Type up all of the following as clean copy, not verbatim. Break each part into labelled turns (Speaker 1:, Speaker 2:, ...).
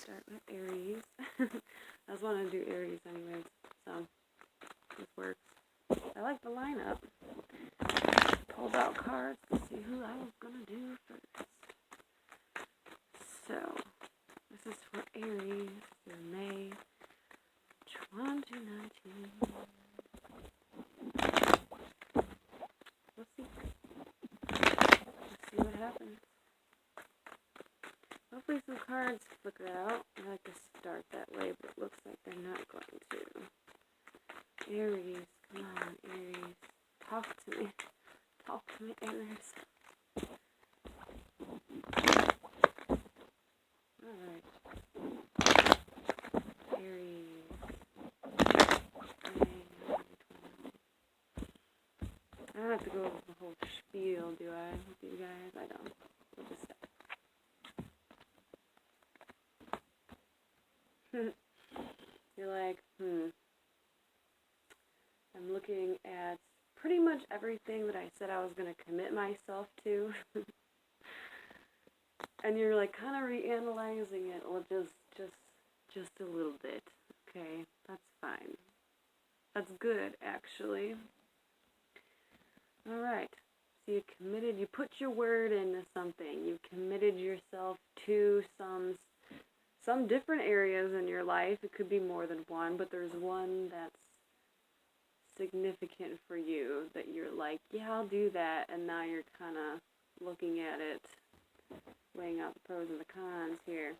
Speaker 1: start with Aries. I was wanting to do Aries anyways, so this works. I like the lineup. Pulled out cards to see who I was going to do first. So, this is for Aries for May 2019. Let's see. Let's see what happens. Hopefully some cards flicker out. I like to start that way, but it looks like they're not going to. Aries, come on, Aries. Talk to me. Talk to me, Aries. Alright. Aries. I don't have to go over the whole spiel, do I, with you guys? I don't. We'll just start. You're like, I'm looking at pretty much everything that I said I was going to commit myself to. And you're like kind of reanalyzing it, well, just a little bit. Okay, that's fine. That's good, actually. All right. So you committed, you put your word into something. You committed yourself to some different areas in your life. It could be more than one, but there's one that's significant for you that you're like, yeah, I'll do that. And now you're kind of looking at it, weighing out the pros and the cons here.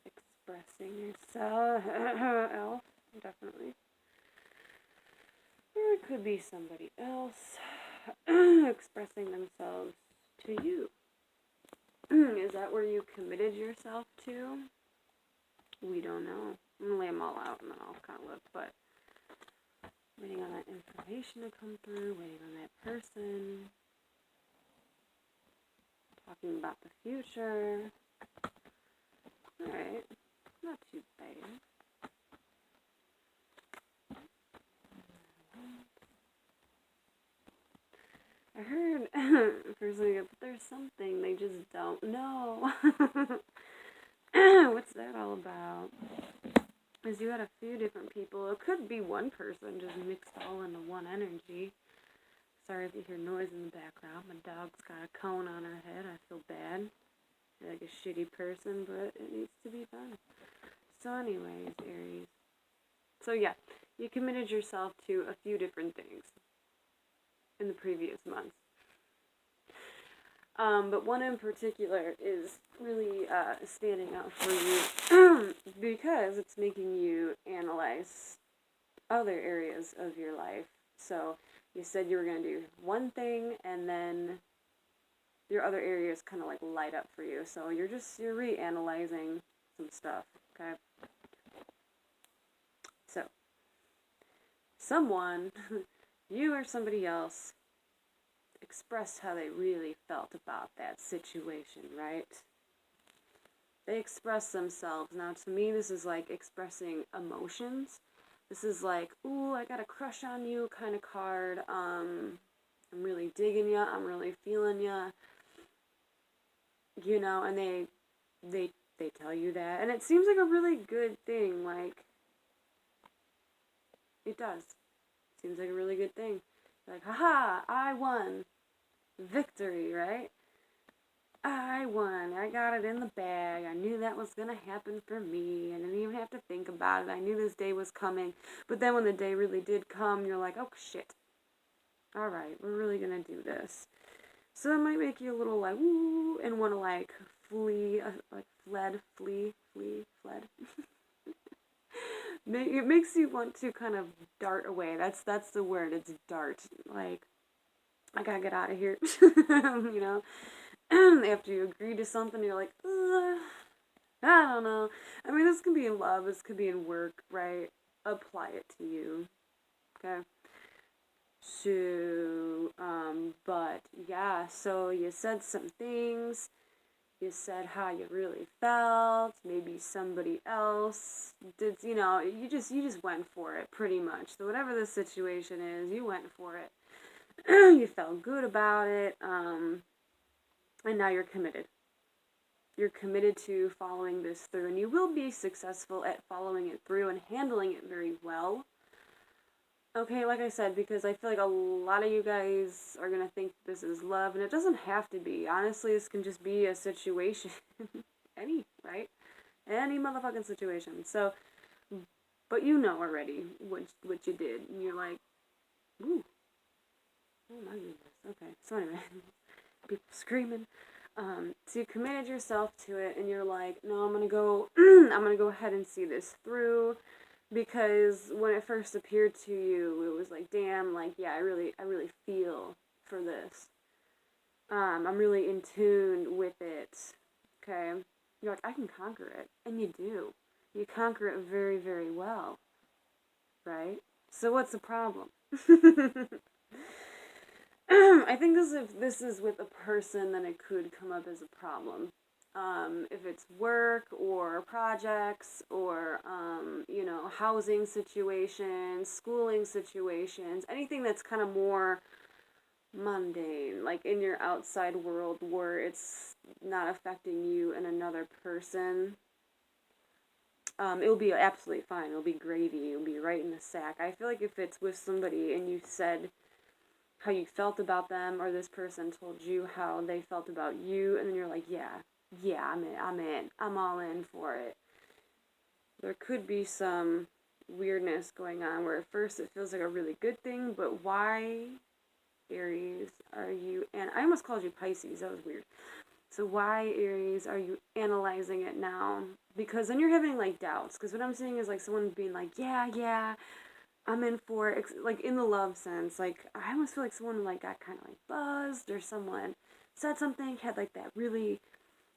Speaker 1: Expressing yourself, definitely. Or it could be somebody else expressing themselves to you. Is that where you committed yourself to? We don't know. I'm going to lay them all out and then I'll kind of look, but waiting on that information to come through, waiting on that person, talking about the future. Alright, not too bad. I heard personally, but there's something they just don't know. What's that all about? Is you had a few different people. It could be one person just mixed all into one energy. Sorry if you hear noise in the background. My dog's got a cone on her head. I feel bad. I feel like a shitty person, but it needs to be done. So anyways, Aries. So yeah, you committed yourself to a few different things in the previous months. But one in particular is really standing out for you because it's making you analyze other areas of your life. So you said you were going to do one thing and then your other areas kind of like light up for you. So you're reanalyzing some stuff, okay? So someone, you or somebody else, expressed how they really felt about that situation, right? They expressed themselves. Now, to me, this is like expressing emotions. This is like, ooh, I got a crush on you kind of card. I'm really digging ya. I'm really feeling ya. You know, and they tell you that. And it seems like a really good thing. Like, it does. Seems like a really good thing. Like, haha, I won. Victory, right? I won. I got it in the bag. I knew that was going to happen for me. I didn't even have to think about it. I knew this day was coming. But then when the day really did come, you're like, oh, shit. All right, we're really going to do this. So that might make you a little like, ooh, and want to like flee, fled. It makes you want to kind of dart away. That's the word. It's dart. Like, I gotta get out of here. You know? After you agree to something, you're like, I don't know. I mean, this could be in love. This could be in work, right? Apply it to you. Okay? So, but, yeah. So, you said some things. You said how you really felt. Maybe somebody else did, you know, you just went for it, pretty much. So whatever the situation is, you went for it. You felt good about it, and now you're committed. You're committed to following this through, and you will be successful at following it through and handling it very well. Okay, like I said, because I feel like a lot of you guys are going to think this is love, and it doesn't have to be. Honestly, this can just be a situation. Right? Any motherfucking situation. So, but you know already what you did, and you're like, ooh, oh my goodness. Okay, so anyway, people screaming. So you committed yourself to it, and you're like, no, I'm gonna go, I'm gonna go ahead and see this through, because when it first appeared to you, it was like, damn, like, yeah, I really feel for this. I'm really in tune with it. Okay, you're like, I can conquer it, and you do. You conquer it very, very well, right? So what's the problem? I think if this is with a person, then it could come up as a problem. If it's work or projects or, housing situations, schooling situations, anything that's kind of more mundane, like in your outside world where it's not affecting you and another person, it'll be absolutely fine. It'll be gravy. It'll be right in the sack. I feel like if it's with somebody and you said how you felt about them, or this person told you how they felt about you, and then you're like, yeah, I'm all in for it. There could be some weirdness going on where at first it feels like a really good thing, but why, Aries, are you, and I almost called you Pisces, that was weird. So why, Aries, are you analyzing it now? Because then you're having, like, doubts. Because what I'm seeing is, like, someone being like, yeah, I'm in for it. Like, in the love sense. Like, I almost feel like someone, like, got kind of, like, buzzed. Or someone said something, had, like, that really,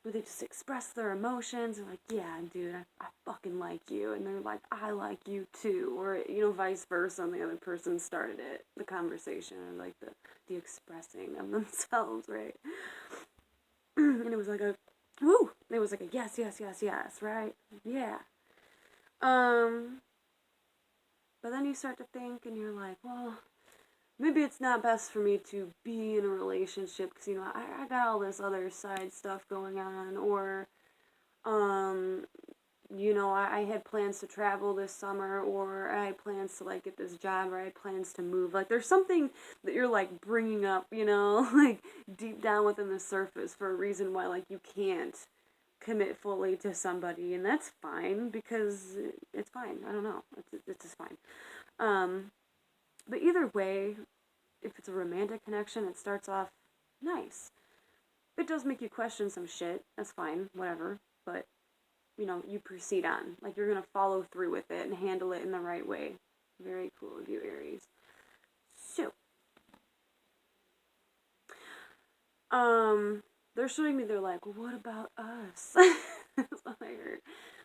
Speaker 1: where they just expressed their emotions. And, like, yeah, dude, I fucking like you. And they're like, I like you, too. Or, vice versa. And the other person started it. The conversation. Or, like, the expressing of themselves, right? And it was like a, woo! It was like a yes, right? Yeah. But then you start to think and you're like, well, maybe it's not best for me to be in a relationship because, I got all this other side stuff going on. Or, I had plans to travel this summer, or I had plans to, like, get this job, or I had plans to move. Like, there's something that you're, like, bringing up, like, deep down within the surface for a reason why, like, you can't commit fully to somebody, and that's fine, because it's fine. I don't know. It's just fine. But either way, if it's a romantic connection, it starts off nice. It does make you question some shit. That's fine. Whatever. But you proceed on. Like, you're going to follow through with it and handle it in the right way. Very cool of you, Aries. So, they're showing me, they're like, well, what about us? That's what I heard.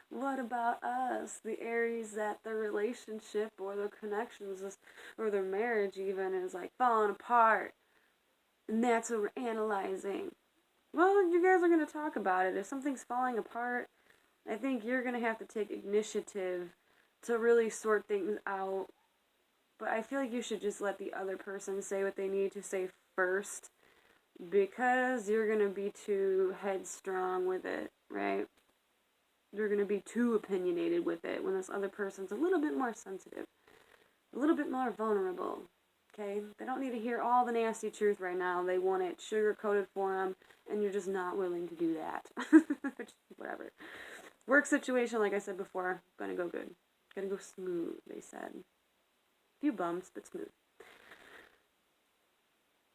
Speaker 1: What about us? The Aries that the relationship or the connections or their marriage even is, like, falling apart. And that's what we're analyzing. Well, you guys are going to talk about it. If something's falling apart, I think you're going to have to take initiative to really sort things out. But I feel like you should just let the other person say what they need to say first, because you're going to be too headstrong with it, right? You're going to be too opinionated with it when this other person's a little bit more sensitive, a little bit more vulnerable, okay? They don't need to hear all the nasty truth right now. They want it sugar-coated for them, and you're just not willing to do that. Whatever. Work situation, like I said before, gonna go good. Gonna go smooth, they said. A few bumps, but smooth.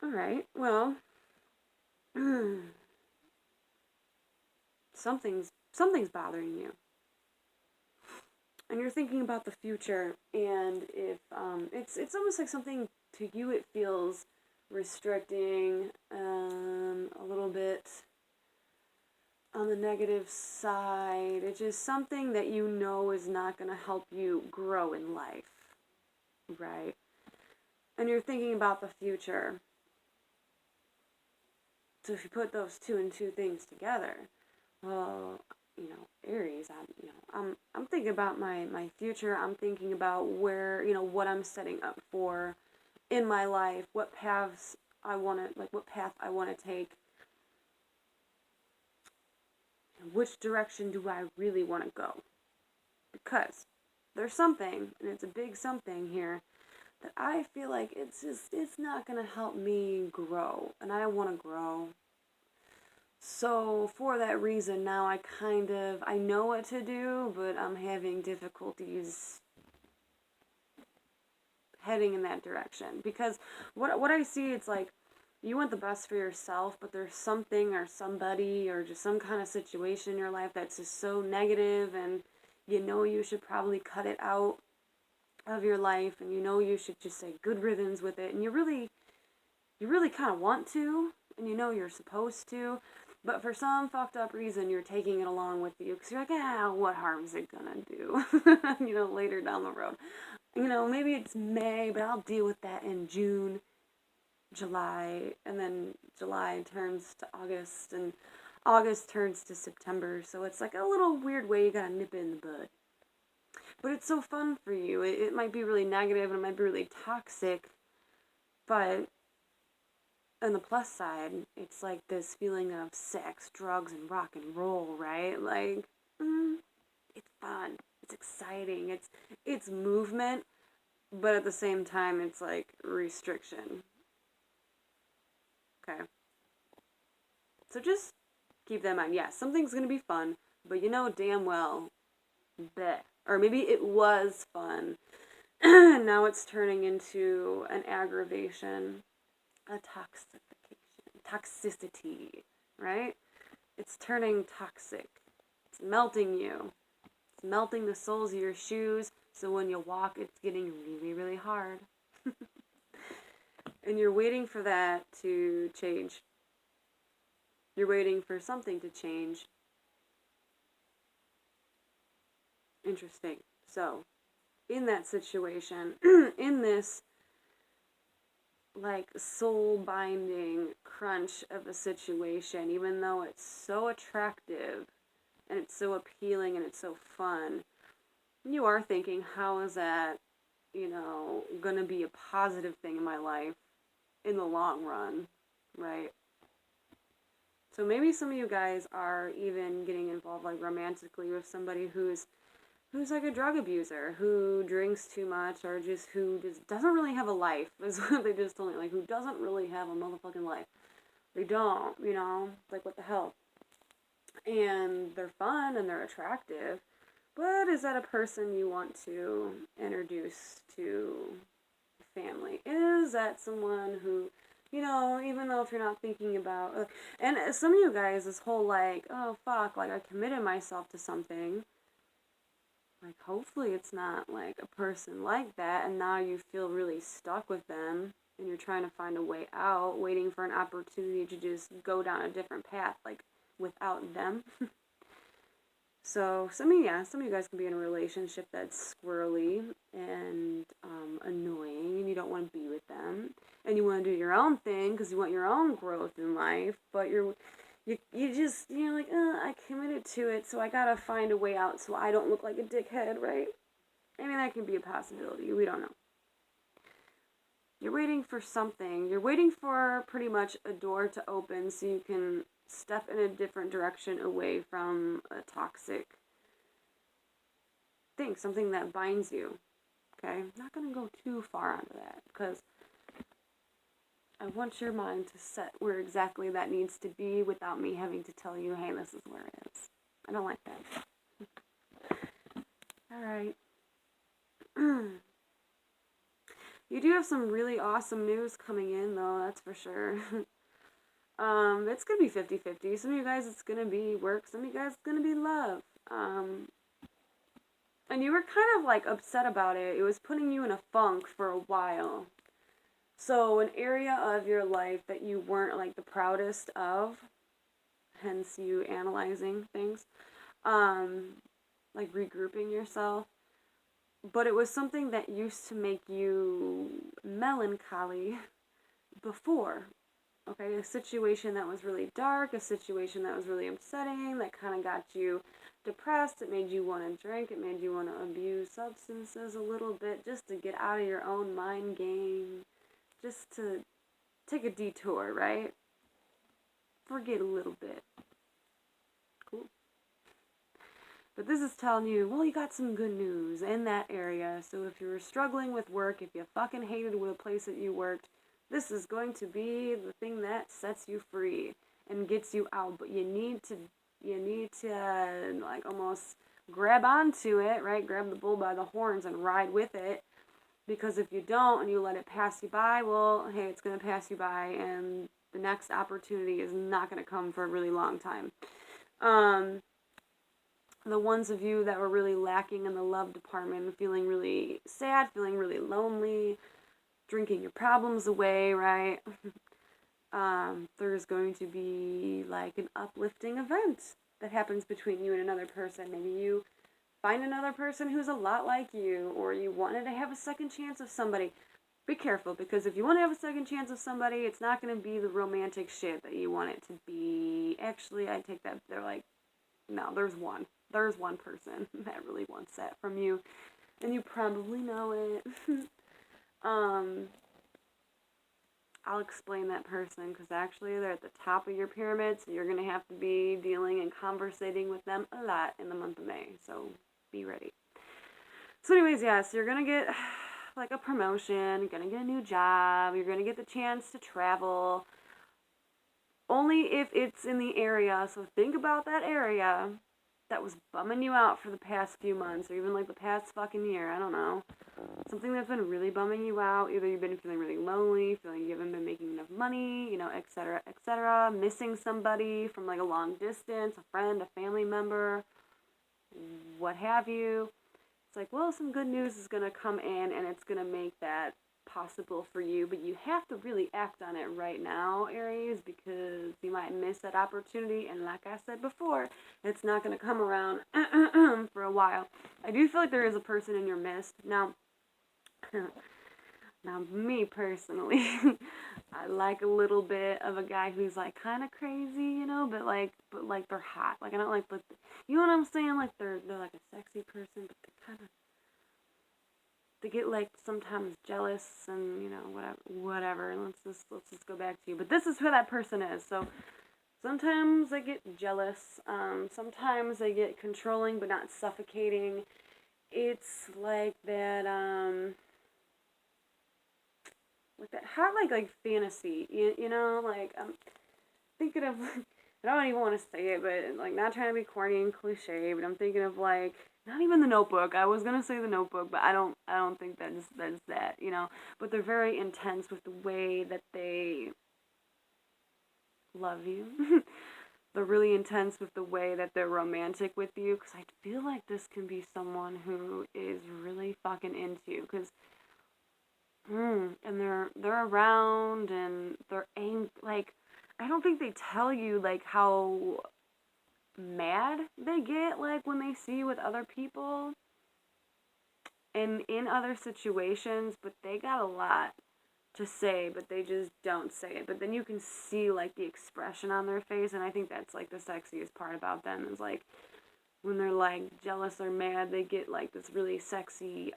Speaker 1: Alright, well, something's bothering you. And you're thinking about the future, and if, it's almost like something to you it feels restricting, a little bit on the negative side. It's just something that is not going to help you grow in life, right? And you're thinking about the future. So if you put those two and two things together, well, Aries, I'm thinking about my future. I'm thinking about where, what I'm setting up for in my life, what path I want to take. which direction do I really want to go? Because there's something, and it's a big something here, that I feel like it's not going to help me grow, and I want to grow. So for that reason, now I know what to do, but I'm having difficulties heading in that direction. Because what I see, it's like, you want the best for yourself, but there's something or somebody or just some kind of situation in your life that's just so negative, and you know you should probably cut it out of your life, and you know you should just say good riddance with it, and you really kind of want to, and you know you're supposed to, but for some fucked up reason you're taking it along with you, because you're like, what harm is it gonna do? Later down the road. Maybe it's May, but I'll deal with that in June, July, and then July turns to August, and August turns to September, so it's like a little weird way you gotta nip it in the bud. But it's so fun for you. It might be really negative, and it might be really toxic, but on the plus side, it's like this feeling of sex, drugs, and rock and roll, right? Like, it's fun, it's exciting, it's movement, but at the same time, it's like restriction. Okay. So just keep that in mind. Yeah, something's going to be fun, but you know damn well, bleh. Or maybe it was fun, and now it's turning into an aggravation, a toxicity, right? It's turning toxic. It's melting you. It's melting the soles of your shoes, so when you walk, it's getting really, really hard. And you're waiting for that to change. You're waiting for something to change. Interesting. So, in that situation, in this, like, soul-binding crunch of a situation, even though it's so attractive, and it's so appealing, and it's so fun, you are thinking, how is that, going to be a positive thing in my life in the long run, right? So maybe some of you guys are even getting involved, like, romantically with somebody who's like a drug abuser, who drinks too much, or who just doesn't really have a life, is what they just told me, like, who doesn't really have a motherfucking life. They don't, like, what the hell? And they're fun, and they're attractive, but is that a person you want to introduce to family? Is that someone who, even though if you're not thinking about, and some of you guys, this whole, like, oh, fuck, like, I committed myself to something, like, hopefully it's not, like, a person like that, and now you feel really stuck with them, and you're trying to find a way out, waiting for an opportunity to just go down a different path, like, without them. So, some of you guys can be in a relationship that's squirrely and annoying, and you don't want to be with them, and you want to do your own thing, because you want your own growth in life, but you're like, I committed to it, so I gotta find a way out so I don't look like a dickhead, right? I mean, that can be a possibility. We don't know. You're waiting for something. You're waiting for pretty much a door to open so you can step in a different direction away from a toxic thing, something that binds you, okay? I'm not gonna go too far onto that, because I want your mind to set where exactly that needs to be without me having to tell you, hey, this is where it is. I don't like that. Alright. You do have some really awesome news coming in, though, that's for sure. It's gonna be 50-50. Some of you guys, it's gonna be work. Some of you guys, it's gonna be love. And you were kind of, like, upset about it. It was putting you in a funk for a while. So an area of your life that you weren't, like, the proudest of, hence you analyzing things, like regrouping yourself, but it was something that used to make you melancholy before, okay? A situation that was really dark, a situation that was really upsetting, that kind of got you depressed, it made you want to drink, it made you want to abuse substances a little bit, just to get out of your own mind game, just to take a detour, right? Forget a little bit. Cool. But this is telling you, well, you got some good news in that area. So if you were struggling with work, if you fucking hated the place that you worked, this is going to be the thing that sets you free and gets you out. But you need to like almost grab onto it, right? Grab the bull by the horns and ride with it. Because if you don't and you let it pass you by, well, hey, it's going to pass you by, and the next opportunity is not going to come for a really long time. The ones of you that were really lacking in the love department, feeling really sad, feeling really lonely, drinking your problems away, right? There's going to be like an uplifting event that happens between you and another person. Maybe you find another person who's a lot like you, or you wanted to have a second chance of somebody. Be careful, because if you want to have a second chance of somebody, it's not going to be the romantic shit that you want it to be. Actually, I take that, they're like, no, there's one person that really wants that from you, and you probably know it. I'll explain that person, because actually they're at the top of your pyramid, so you're going to have to be dealing and conversating with them a lot in the month of May, so be ready. So anyways, yes, you're going to get like a promotion, you're going to get a new job, you're going to get the chance to travel, only if it's in the area. So think about that area that was bumming you out for the past few months, or even like the past fucking year, I don't know. Something that's been really bumming you out. Either you've been feeling really lonely, feeling you haven't been making enough money, you know, etc., etc., missing somebody from like a long distance, a friend, a family member, what have you. It's like, well, some good news is going to come in, and it's going to make that possible for you, but you have to really act on it right now, Aries, because you might miss that opportunity, and like I said before, it's not going to come around for a while. I do feel like there is a person in your midst. Now me personally, I like a little bit of a guy who's like kind of crazy, you know, but like they're hot. Like I don't like, but you know what I'm saying? Like they're like a sexy person, but they get like sometimes jealous, and you know, whatever. And let's just go back to you. But this is who that person is. So sometimes they get jealous. Sometimes they get controlling, but not suffocating. It's like that. With that hot like fantasy, you know, like I'm thinking of, I don't even want to say it, but like not trying to be corny and cliche, but I'm thinking of like, not even The Notebook. I was gonna say The Notebook, but I don't think that's that, you know. But they're very intense with the way that they love you. They're really intense with the way that they're romantic with you, because I feel like this can be someone who is really fucking into you, because and they're around, and they're like, I don't think they tell you like how mad they get like when they see you with other people and in other situations, but they got a lot to say, but they just don't say it. But then you can see like the expression on their face, and I think that's like the sexiest part about them, is like when they're like jealous or mad, they get like this really sexy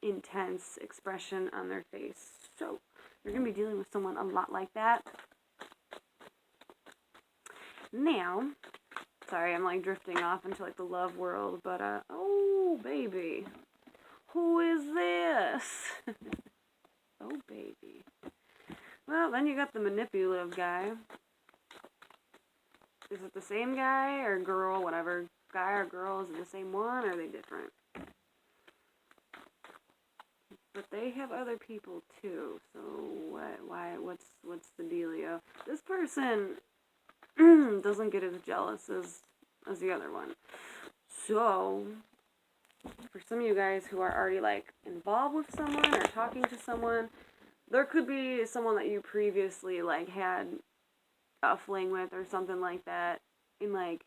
Speaker 1: intense expression on their face. So you're going to be dealing with someone a lot like that. Now, sorry, I'm like drifting off into like the love world, but oh baby, who is this? Oh baby. Well, then you got the manipulative guy. Is it the same guy or girl, whatever, guy or girl? Is it the same one, or are they different? But they have other people too, so what's the dealio? This person doesn't get as jealous as the other one. So, for some of you guys who are already like involved with someone or talking to someone, there could be someone that you previously like had a fling with or something like that, and like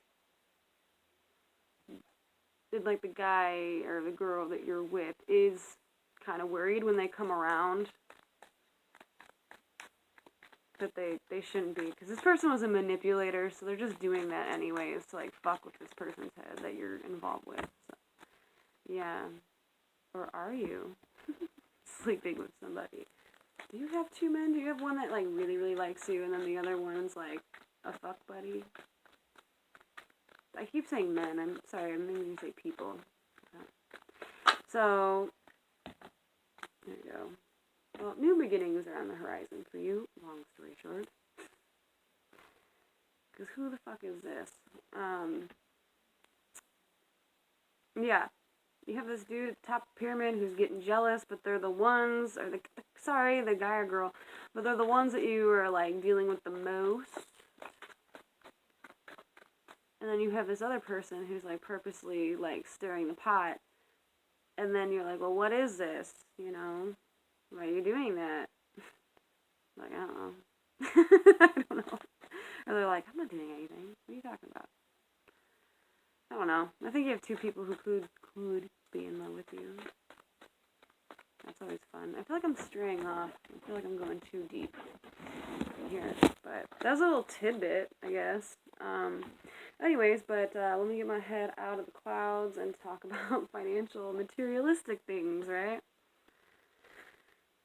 Speaker 1: the guy or the girl that you're with is kind of worried when they come around that they shouldn't be, because this person was a manipulator, so they're just doing that anyways to like fuck with this person's head that you're involved with. So, yeah. Or are you sleeping with somebody? Do you have two men? Do you have one that like really likes you, and then the other one's like a fuck buddy? I I keep saying men. I'm sorry. I'm going to say people. So, there you go. Well, new beginnings are on the horizon for you. Long story short. Because who the fuck is this? Yeah. You have this dude at the top of the pyramid who's getting jealous, but they're the ones, or the guy or girl, but they're the ones that you are, like, dealing with the most. And then you have this other person who's, like, purposely, like, stirring the pot. And then you're like, well, what is this? You know? Why are you doing that? Like, I don't know. I don't know. Or they're like, I'm not doing anything. What are you talking about? I don't know. I think you have two people who could be in love with you. That's always fun. I feel like I'm straying off. I feel like I'm going too deep in here. But that's a little tidbit, I guess. Anyways, but let me get my head out of the clouds and talk about financial, materialistic things, right?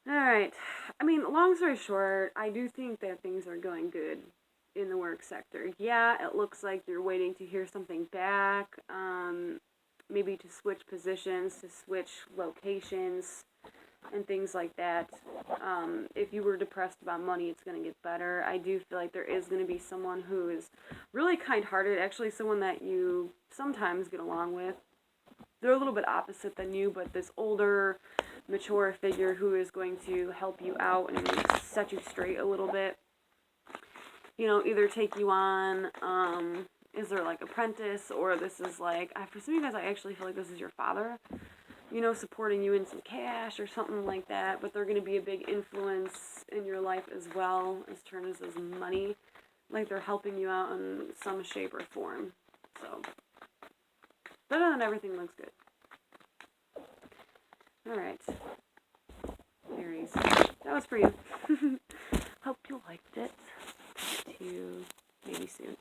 Speaker 1: Alright. I mean, long story short, I do think that things are going good in the work sector. Yeah, it looks like you're waiting to hear something back, maybe to switch positions, to switch locations, and things like that. If you were depressed about money, it's going to get better. I do feel like there is going to be someone who is really kind-hearted, actually someone that you sometimes get along with. They're a little bit opposite than you, but this older, mature figure who is going to help you out and set you straight a little bit. You know, either take you on, is there like apprentice, or this is like, for some of you guys, I actually feel like this is your father, you know, supporting you in some cash or something like that, but they're going to be a big influence in your life as well, as terms as money, like they're helping you out in some shape or form. So, better than everything, looks good. Alright, Aries, that was for you. Hope you liked it. Talk to you maybe soon.